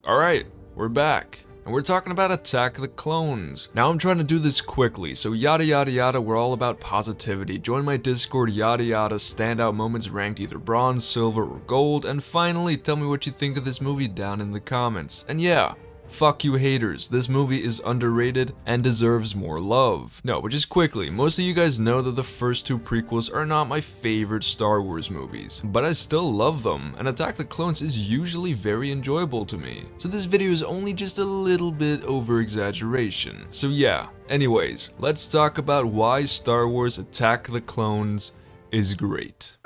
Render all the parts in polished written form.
Alright, we're back. And we're talking about Attack of the Clones. Now I'm trying to do this quickly, so yada yada yada, we're all about positivity. Join my Discord, yada yada, standout moments ranked either bronze, silver, or gold, and finally, tell me what you think of this movie down in the comments. And yeah, fuck you haters, this movie is underrated and deserves more love. No, but just quickly, most of you guys know that the first two prequels are not my favorite Star Wars movies, but I still love them, and Attack the Clones is usually very enjoyable to me. So this video is only just a little bit over exaggeration. So yeah, anyways, let's talk about why Star Wars Attack the Clones is great.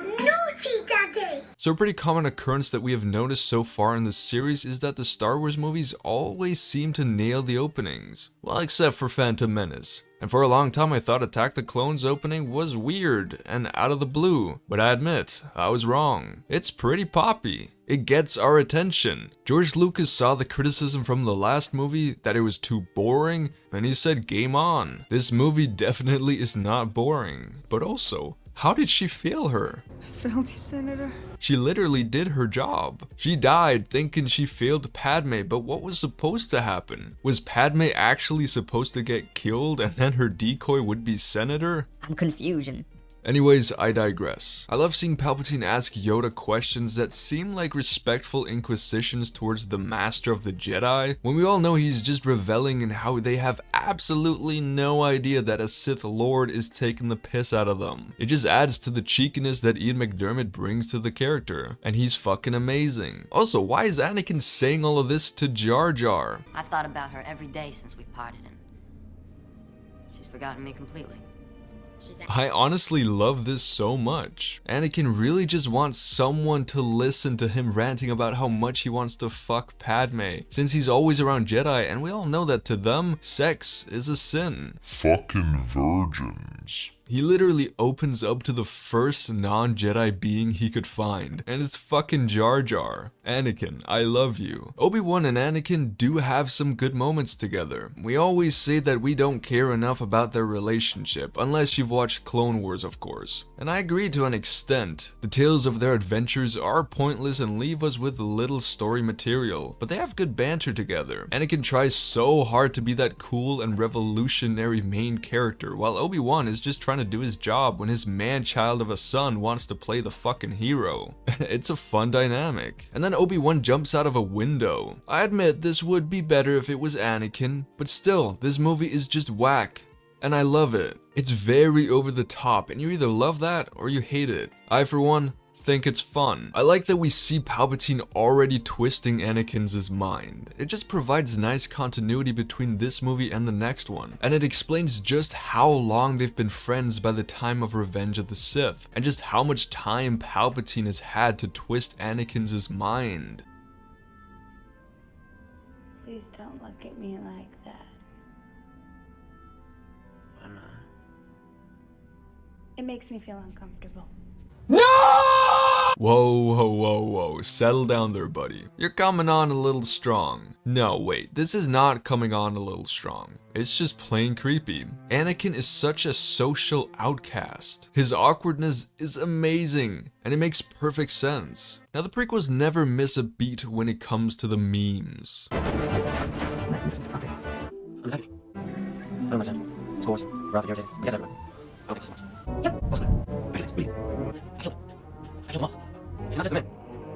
So a pretty common occurrence that we have noticed so far in this series is that the Star Wars movies always seem to nail the openings. Well, except for Phantom Menace. And for a long time I thought Attack the Clones opening was weird and out of the blue, but I admit, I was wrong. It's pretty poppy. It gets our attention. George Lucas saw the criticism from the last movie that it was too boring, and he said game on. This movie definitely is not boring. But also, how did she fail her? I failed you, Senator. She literally did her job. She died thinking she failed Padme, but what was supposed to happen? Was Padme actually supposed to get killed and then her decoy would be Senator? I'm confusion. Anyways, I digress. I love seeing Palpatine ask Yoda questions that seem like respectful inquisitions towards the Master of the Jedi, when we all know he's just reveling in how they have absolutely no idea that a Sith Lord is taking the piss out of them. It just adds to the cheekiness that Ian McDiarmid brings to the character, and he's fucking amazing. Also, why is Anakin saying all of this to Jar Jar? I've thought about her every day since we've parted, and she's forgotten me completely. I honestly love this so much. Anakin really just wants someone to listen to him ranting about how much he wants to fuck Padme, since he's always around Jedi, and we all know that to them, sex is a sin. Fucking virgins. He literally opens up to the first non-Jedi being he could find, and it's fucking Jar Jar. Anakin, I love you. Obi-Wan and Anakin do have some good moments together. We always say that we don't care enough about their relationship, unless you've watched Clone Wars, of course. And I agree to an extent. The tales of their adventures are pointless and leave us with little story material, but they have good banter together. Anakin tries so hard to be that cool and revolutionary main character, while Obi-Wan is just trying to do his job when his man-child of a son wants to play the fucking hero. It's a fun dynamic. And then Obi-Wan jumps out of a window. I admit this would be better if it was Anakin, but still, this movie is just whack. And I love it. It's very over the top, and you either love that or you hate it. I, for one, think it's fun. I like that we see Palpatine already twisting Anakin's mind. It just provides nice continuity between this movie and the next one, and it explains just how long they've been friends by the time of Revenge of the Sith, and just how much time Palpatine has had to twist Anakin's mind. Please don't look at me like that. Why not? It makes me feel uncomfortable. Whoa, whoa, whoa, whoa, settle down there, buddy. You're coming on a little strong. No, wait, this is not coming on a little strong. It's just plain creepy. Anakin is such a social outcast. His awkwardness is amazing, and it makes perfect sense. Now, the prequels never miss a beat when it comes to the memes. I'm happy. Hello, my son. Scores. We're often irritated. You guys everywhere. I don't get this much. Yep. What's good? I did it. Really? I killed him. I killed him all. You're not just a man.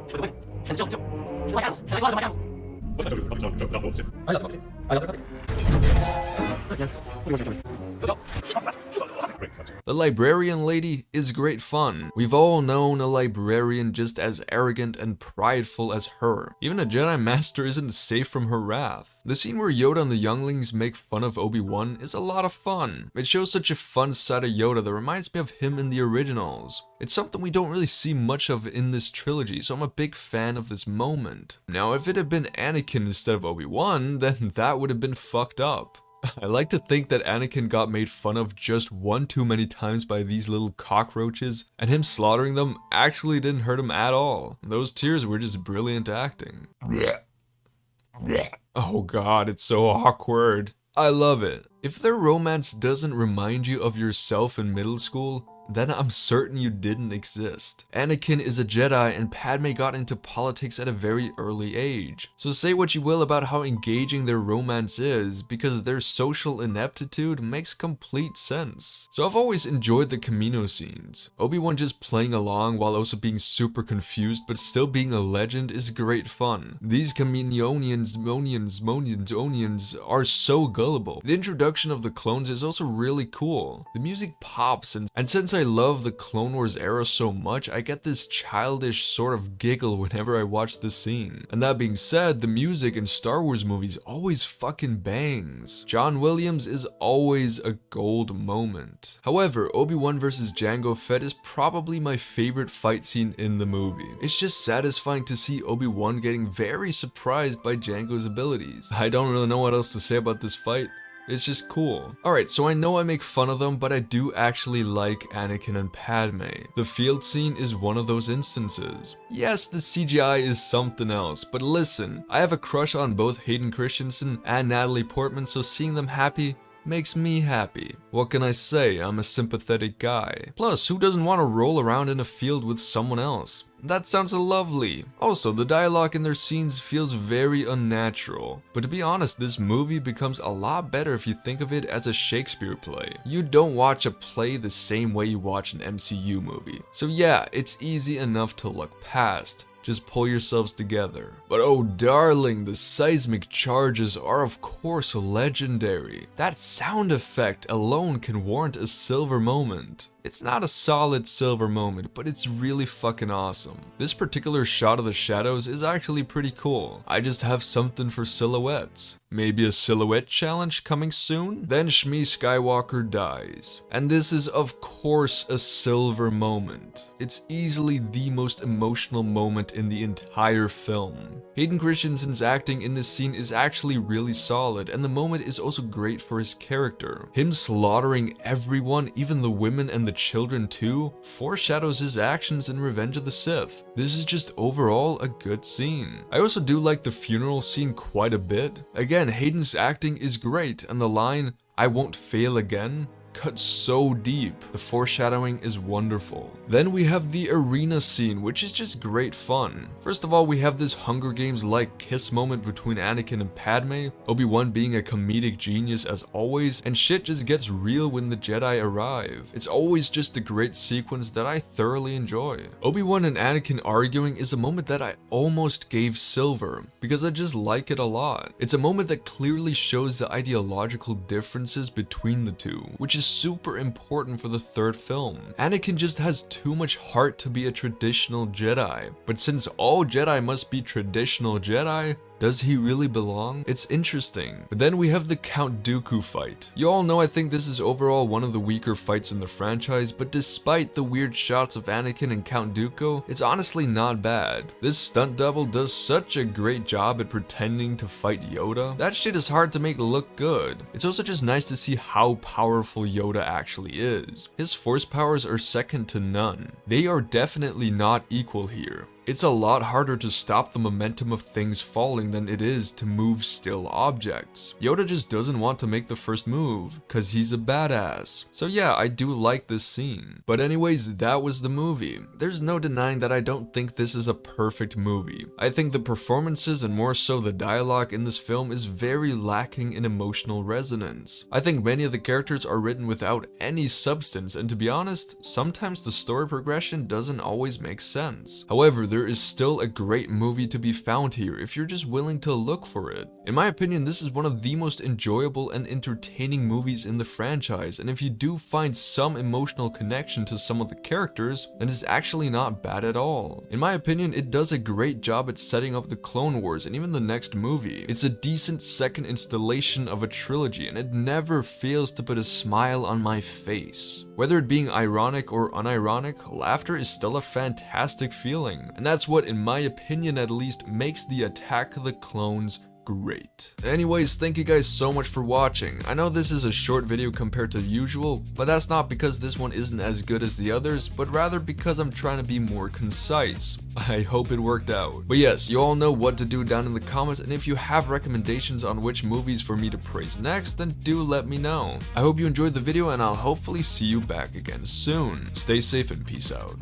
You're the women. And the children, too. You like animals. And I slaughtered my animals. I love puppy. I love the puppy. Good job. The librarian lady is great fun. We've all known a librarian just as arrogant and prideful as her. Even a Jedi Master isn't safe from her wrath. The scene where Yoda and the younglings make fun of Obi-Wan is a lot of fun. It shows such a fun side of Yoda that reminds me of him in the originals. It's something we don't really see much of in this trilogy, so I'm a big fan of this moment. Now, if it had been Anakin instead of Obi-Wan, then that would have been fucked up. I like to think that Anakin got made fun of just one too many times by these little cockroaches, and him slaughtering them actually didn't hurt him at all. Those tears were just brilliant acting. Oh god, it's so awkward. I love it. If their romance doesn't remind you of yourself in middle school, then I'm certain you didn't exist. Anakin is a Jedi and Padme got into politics at a very early age. So say what you will about how engaging their romance is, because their social ineptitude makes complete sense. So I've always enjoyed the Camino scenes. Obi-Wan just playing along while also being super confused but still being a legend is great fun. These Caminoonians, Monians are so gullible. The introduction of the clones is also really cool. The music pops, and since I love the Clone Wars era so much, I get this childish sort of giggle whenever I watch this scene. And that being said, the music in Star Wars movies always fucking bangs. John Williams is always a gold moment. However, Obi-Wan vs. Jango Fett is probably my favorite fight scene in the movie. It's just satisfying to see Obi-Wan getting very surprised by Jango's abilities. I don't really know what else to say about this fight. It's just cool. Alright, so I know I make fun of them, but I do actually like Anakin and Padme. The field scene is one of those instances. Yes, the CGI is something else, but listen, I have a crush on both Hayden Christensen and Natalie Portman, so seeing them happy makes me happy. What can I say? I'm a sympathetic guy. Plus, who doesn't want to roll around in a field with someone else? That sounds lovely. Also, the dialogue in their scenes feels very unnatural. But to be honest, this movie becomes a lot better if you think of it as a Shakespeare play. You don't watch a play the same way you watch an MCU movie. So yeah, it's easy enough to look past. Just pull yourselves together. But oh darling, the seismic charges are of course legendary. That sound effect alone can warrant a silver moment. It's not a solid silver moment, but it's really fucking awesome. This particular shot of the shadows is actually pretty cool. I just have something for silhouettes. Maybe a silhouette challenge coming soon? Then Shmi Skywalker dies. And this is of course a silver moment. It's easily the most emotional moment in the entire film. Hayden Christensen's acting in this scene is actually really solid, and the moment is also great for his character. Him slaughtering everyone, even the women and the children too, foreshadows his actions in Revenge of the Sith. This is just overall a good scene. I also do like the funeral scene quite a bit. Again, Hayden's acting is great, and the line, "I won't fail again," cuts so deep. The foreshadowing is wonderful. Then we have the arena scene, which is just great fun. First of all, we have this Hunger Games-like kiss moment between Anakin and Padme, Obi-Wan being a comedic genius as always, and shit just gets real when the Jedi arrive. It's always just a great sequence that I thoroughly enjoy. Obi-Wan and Anakin arguing is a moment that I almost gave silver, because I just like it a lot. It's a moment that clearly shows the ideological differences between the two, which is super important for the third film. Anakin just has too much heart to be a traditional Jedi, but since all Jedi must be traditional Jedi, does he really belong? It's interesting. But then we have the Count Dooku fight. You all know I think this is overall one of the weaker fights in the franchise, but despite the weird shots of Anakin and Count Dooku, it's honestly not bad. This stunt double does such a great job at pretending to fight Yoda. That shit is hard to make look good. It's also just nice to see how powerful Yoda actually is. His force powers are second to none. They are definitely not equal here. It's a lot harder to stop the momentum of things falling than it is to move still objects. Yoda just doesn't want to make the first move, cause he's a badass. So yeah, I do like this scene. But anyways, that was the movie. There's no denying that I don't think this is a perfect movie. I think the performances and more so the dialogue in this film is very lacking in emotional resonance. I think many of the characters are written without any substance, and to be honest, sometimes the story progression doesn't always make sense. However, there is still a great movie to be found here if you're just willing to look for it. In my opinion, this is one of the most enjoyable and entertaining movies in the franchise, and if you do find some emotional connection to some of the characters, then it's actually not bad at all. In my opinion, it does a great job at setting up the Clone Wars and even the next movie. It's a decent second installation of a trilogy, and it never fails to put a smile on my face. Whether it being ironic or unironic, laughter is still a fantastic feeling, and that's what, in my opinion at least, makes the Attack of the Clones great. Anyways, thank you guys so much for watching. I know this is a short video compared to usual, but that's not because this one isn't as good as the others, but rather because I'm trying to be more concise. I hope it worked out. But yes, you all know what to do down in the comments, and if you have recommendations on which movies for me to praise next, then do let me know. I hope you enjoyed the video, and I'll hopefully see you back again soon. Stay safe and peace out.